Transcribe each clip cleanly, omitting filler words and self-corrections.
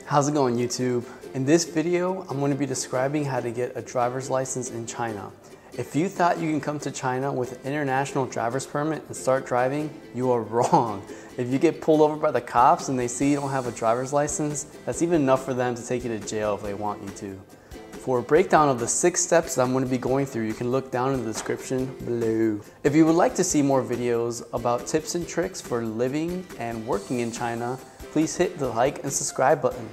How's it going, YouTube? In this video, I'm going to be describing how to get a driver's license in China. If you thought you can come to China with an international driver's permit and start driving, you are wrong. If you get pulled over by the cops and they see you don't have a driver's license, that's even enough for them to take you to jail if they want you to. For a breakdown of the 6 steps that I'm going to be going through, you can look down in the description below. If you would like to see more videos about tips and tricks for living and working in China, please hit the like and subscribe button.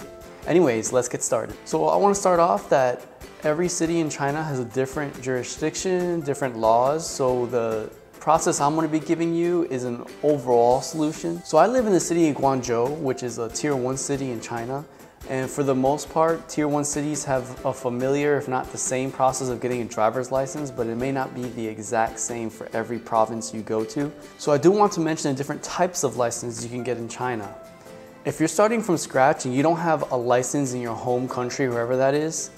Anyways, let's get started. So I want to start off that every city in China has a different jurisdiction, different laws. So the process I'm going to be giving you is an overall solution. So I live in the city of Guangzhou, which is a tier 1 city in China. And for the most part, tier 1 cities have a familiar, if not the same process of getting a driver's license, but it may not be the exact same for every province you go to. So I do want to mention the different types of licenses you can get in China. If you're starting from scratch and you don't have a license in your home country, wherever that is,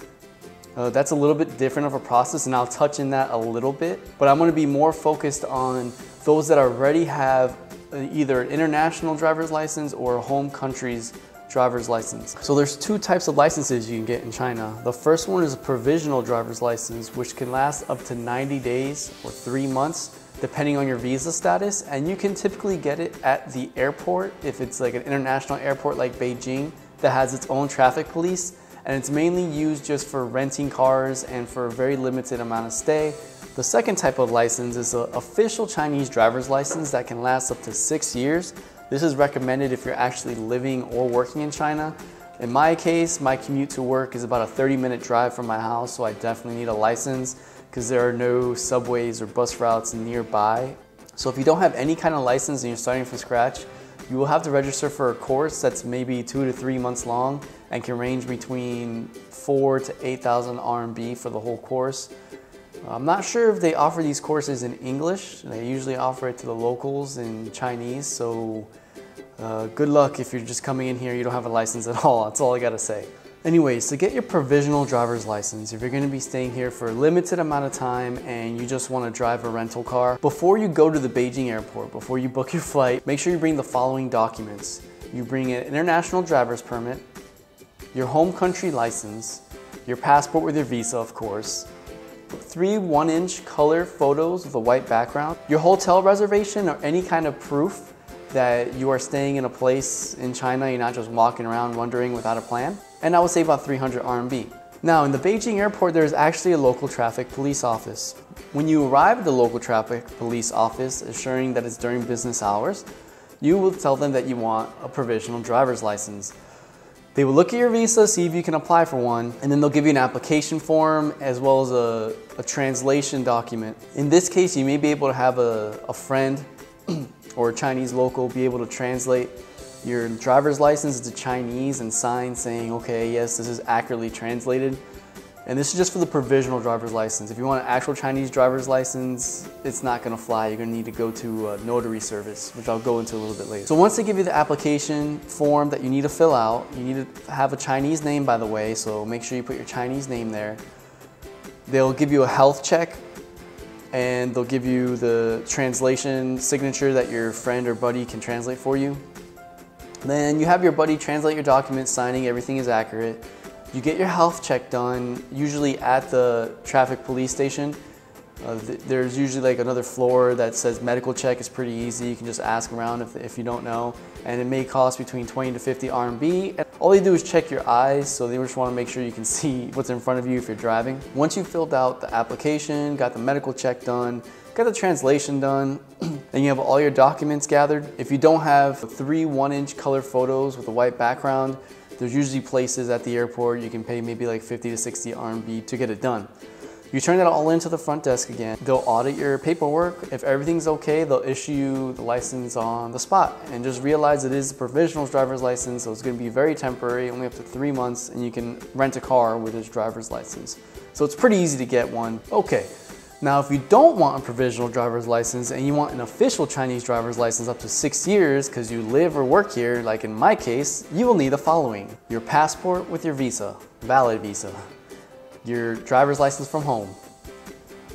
that's a little bit different of a process, and I'll touch in that a little bit. But I'm going to be more focused on those that already have either an international driver's license or a home country's driver's license. So there's 2 types of licenses you can get in China. The first one is a provisional driver's license, which can last up to 90 days or 3 months, depending on your visa status, and you can typically get it at the airport if it's like an international airport like Beijing that has its own traffic police, and it's mainly used just for renting cars and for a very limited amount of stay. The second type of license is an official Chinese driver's license that can last up to 6 years. This is recommended if you're actually living or working in China. In my case, my commute to work is about a 30-minute drive from my house, so I definitely need a license because there are no subways or bus routes nearby. So if you don't have any kind of license and you're starting from scratch, you will have to register for a course that's maybe 2 to 3 months long and can range between 4,000 to 8,000 RMB for the whole course. I'm not sure if they offer these courses in English. They usually offer it to the locals in Chinese, so good luck if you're just coming in here, you don't have a license at all. That's all I gotta say. Anyways, to get your provisional driver's license, if you're gonna be staying here for a limited amount of time and you just wanna drive a rental car, before you go to the Beijing airport, before you book your flight, make sure you bring the following documents. You bring an international driver's permit, your home country license, your passport with your visa, of course, 3 1-inch color photos with a white background, your hotel reservation or any kind of proof that you are staying in a place in China, you're not just walking around wandering without a plan, and I would say about 300 RMB. Now, in the Beijing airport, there's actually a local traffic police office. When you arrive at the local traffic police office, assuring that it's during business hours, you will tell them that you want a provisional driver's license. They will look at your visa, see if you can apply for one, and then they'll give you an application form as well as a translation document. In this case, you may be able to have a friend or a Chinese local be able to translate your driver's license to Chinese and sign saying, okay, yes, this is accurately translated. And this is just for the provisional driver's license. If you want an actual Chinese driver's license, it's not gonna fly. You're gonna need to go to a notary service, which I'll go into a little bit later. So once they give you the application form that you need to fill out, you need to have a Chinese name, by the way, so make sure you put your Chinese name there. They'll give you a health check, and they'll give you the translation signature that your friend or buddy can translate for you. Then you have your buddy translate your documents, signing everything is accurate. You get your health check done, usually at the traffic police station. There's usually like another floor that says medical check. Is pretty easy. You can just ask around if you don't know. And it may cost between 20 to 50 RMB. And all they do is check your eyes, so they just want to make sure you can see what's in front of you if you're driving. Once you've filled out the application, got the medical check done, got the translation done, and you have all your documents gathered. If you don't have 3 1-inch color photos with a white background, there's usually places at the airport you can pay maybe like 50 to 60 RMB to get it done. You turn that all into the front desk again. They'll audit your paperwork. If everything's okay, they'll issue you the license on the spot. And just realize it is a provisional driver's license, so it's gonna be very temporary, only up to 3 months, and you can rent a car with this driver's license. So it's pretty easy to get one. Okay. Now, if you don't want a provisional driver's license and you want an official Chinese driver's license up to 6 years because you live or work here, like in my case, you will need the following: your passport with your visa, valid visa, your driver's license from home,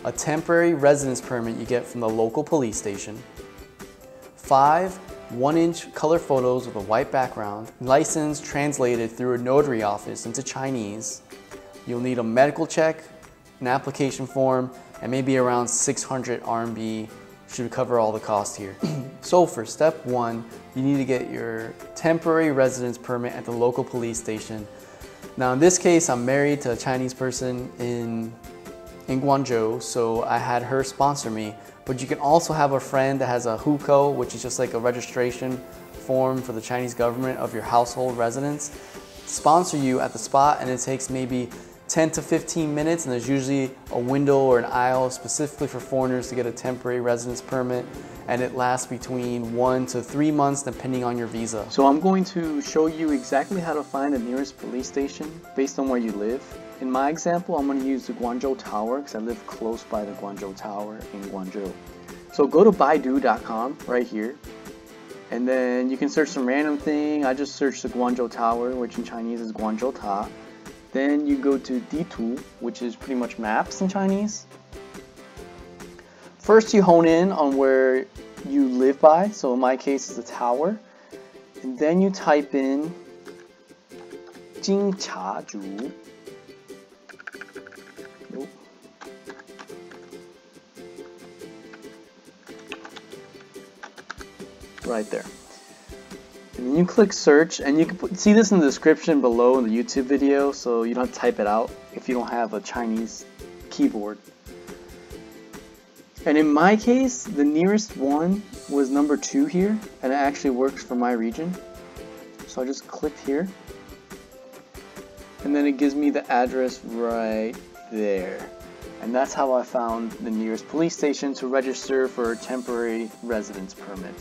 a temporary residence permit you get from the local police station, 5 1-inch color photos with a white background, license translated through a notary office into Chinese. You'll need a medical check, an application form, and maybe around 600 RMB should cover all the cost here. So for step 1, you need to get your temporary residence permit at the local police station. Now in this case, I'm married to a Chinese person in Guangzhou, so I had her sponsor me. But you can also have a friend that has a hukou, which is just like a registration form for the Chinese government of your household residence, sponsor you at the spot, and it takes maybe 10 to 15 minutes, and there's usually a window or an aisle specifically for foreigners to get a temporary residence permit, and it lasts between 1 to 3 months depending on your visa. So I'm going to show you exactly how to find the nearest police station based on where you live. In my example, I'm going to use the Guangzhou Tower because I live close by the Guangzhou Tower in Guangzhou. So go to baidu.com right here, and then you can search some random thing. I just searched the Guangzhou Tower, which in Chinese is Guangzhou Ta. Then you go to Ditu, which is pretty much maps in Chinese. First you hone in on where you live by, so in my case it's the tower. And then you type in Jingchaju. Right there. And then you click search, and you can see this in the description below in the YouTube video, so you don't have to type it out if you don't have a Chinese keyboard. And in my case, the nearest one was number 2 here, and it actually works for my region. So I just click here, and then it gives me the address right there. And that's how I found the nearest police station to register for a temporary residence permit.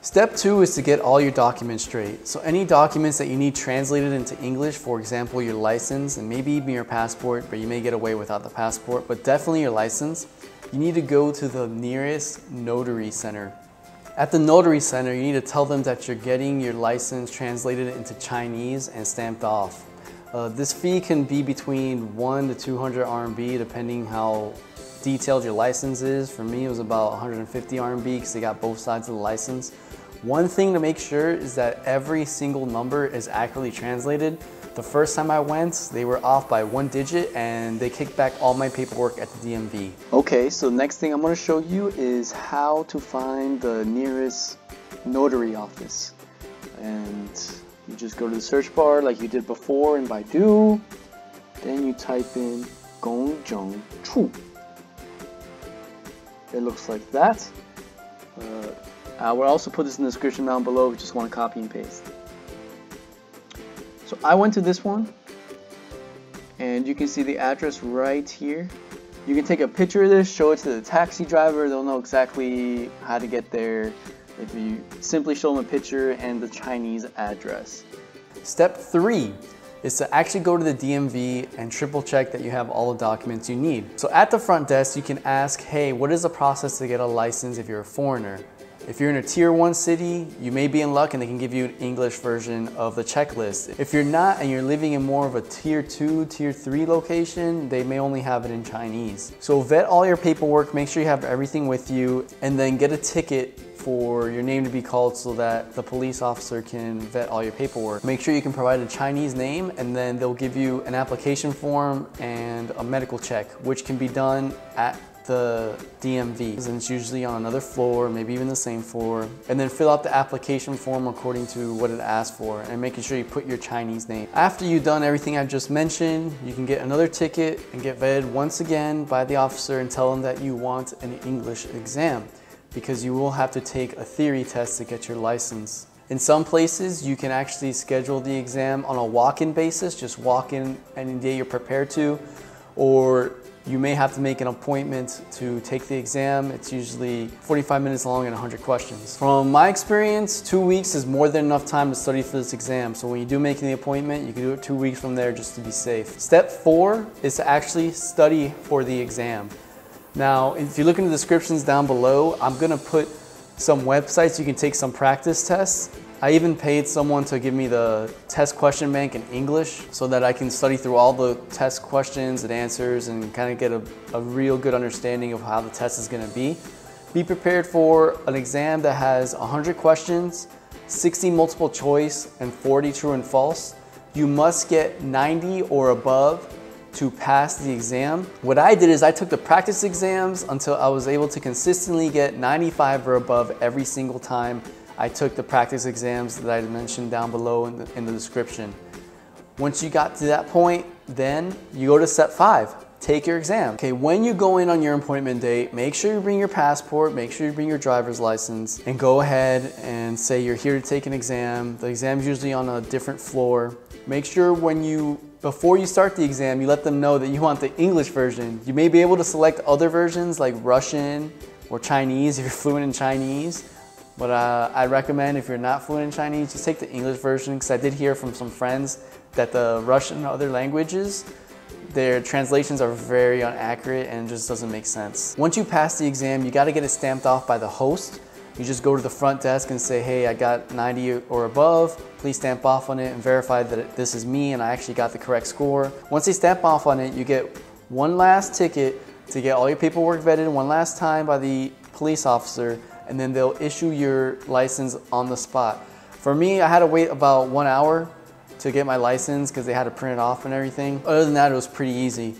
Step 2 is to get all your documents straight. So any documents that you need translated into English, for example your license and maybe even your passport, but you may get away without the passport, but definitely your license, you need to go to the nearest notary center. At the notary center, you need to tell them that you're getting your license translated into Chinese and stamped off. This fee can be between 1 to 200 RMB depending how detailed your license is. For me, it was about 150 RMB because they got both sides of the license. One thing to make sure is that every single number is accurately translated. The first time I went, they were off by 1 digit and they kicked back all my paperwork at the DMV. Okay, so the next thing I'm going to show you is how to find the nearest notary office. And you just go to the search bar like you did before in Baidu. Then you type in Gongzheng Chu. It looks like that. I will also put this in the description down below if you just want to copy and paste. So I went to this one, and you can see the address right here. You can take a picture of this, show it to the taxi driver. They'll know exactly how to get there if you simply show them a picture and the Chinese address. Step 3 is to actually go to the DMV and triple check that you have all the documents you need. So at the front desk, you can ask, hey, what is the process to get a license if you're a foreigner? If you're in a tier 1 city, you may be in luck and they can give you an English version of the checklist. If you're not and you're living in more of a tier 2, tier 3 location, they may only have it in Chinese. So vet all your paperwork, make sure you have everything with you, and then get a ticket for your name to be called so that the police officer can vet all your paperwork. Make sure you can provide a Chinese name, and then they'll give you an application form and a medical check, which can be done at the DMV. And it's usually on another floor, maybe even the same floor. And then fill out the application form according to what it asks for, and making sure you put your Chinese name. After you've done everything I've just mentioned, you can get another ticket and get vetted once again by the officer and tell them that you want an English exam, because you will have to take a theory test to get your license. In some places, you can actually schedule the exam on a walk-in basis, just walk in any day you're prepared to, or you may have to make an appointment to take the exam. It's usually 45 minutes long and 100 questions. From my experience, 2 weeks is more than enough time to study for this exam. So when you do make the appointment, you can do it 2 weeks from there just to be safe. Step 4 is to actually study for the exam. Now, if you look in the descriptions down below, I'm gonna put some websites you can take some practice tests. I even paid someone to give me the test question bank in English so that I can study through all the test questions and answers and kind of get a real good understanding of how the test is going to be. Be prepared for an exam that has 100 questions, 60 multiple choice, and 40 true and false. You must get 90 or above to pass the exam. What I did is I took the practice exams until I was able to consistently get 95 or above every single time I took the practice exams that I mentioned down below in the description. Once you got to that point, then you go to step 5, take your exam. Okay, when you go in on your appointment date, make sure you bring your passport, make sure you bring your driver's license, and go ahead and say you're here to take an exam. The exam's usually on a different floor. Make sure before you start the exam, you let them know that you want the English version. You may be able to select other versions like Russian or Chinese if you're fluent in Chinese. But I recommend if you're not fluent in Chinese, just take the English version, because I did hear from some friends that the Russian and other languages, their translations are very inaccurate and it just doesn't make sense. Once you pass the exam, you gotta get it stamped off by the host. You just go to the front desk and say, hey, I got 90 or above, please stamp off on it and verify that this is me and I actually got the correct score. Once they stamp off on it, you get one last ticket to get all your paperwork vetted one last time by the police officer, and then they'll issue your license on the spot. For me, I had to wait about 1 hour to get my license because they had to print it off and everything. Other than that, it was pretty easy.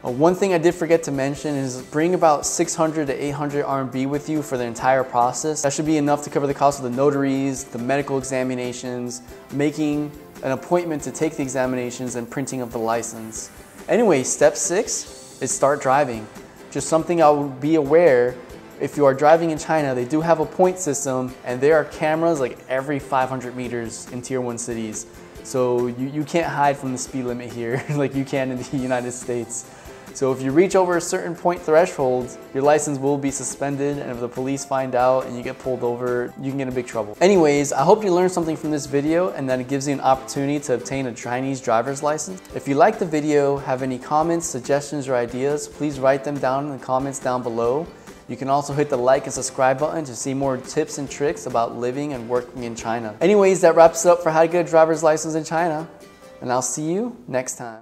One thing I did forget to mention is bring about 600 to 800 RMB with you for the entire process. That should be enough to cover the cost of the notaries, the medical examinations, making an appointment to take the examinations, and printing of the license. Anyway, step 6 is start driving. Just something I would be aware. If you are driving in China, they do have a point system and there are cameras like every 500 meters in tier 1 cities. So you can't hide from the speed limit here like you can in the United States. So if you reach over a certain point threshold, your license will be suspended, and if the police find out and you get pulled over, you can get in big trouble. Anyways, I hope you learned something from this video and that it gives you an opportunity to obtain a Chinese driver's license. If you liked the video, have any comments, suggestions, or ideas, please write them down in the comments down below. You can also hit the like and subscribe button to see more tips and tricks about living and working in China. Anyways, that wraps it up for how to get a driver's license in China, and I'll see you next time.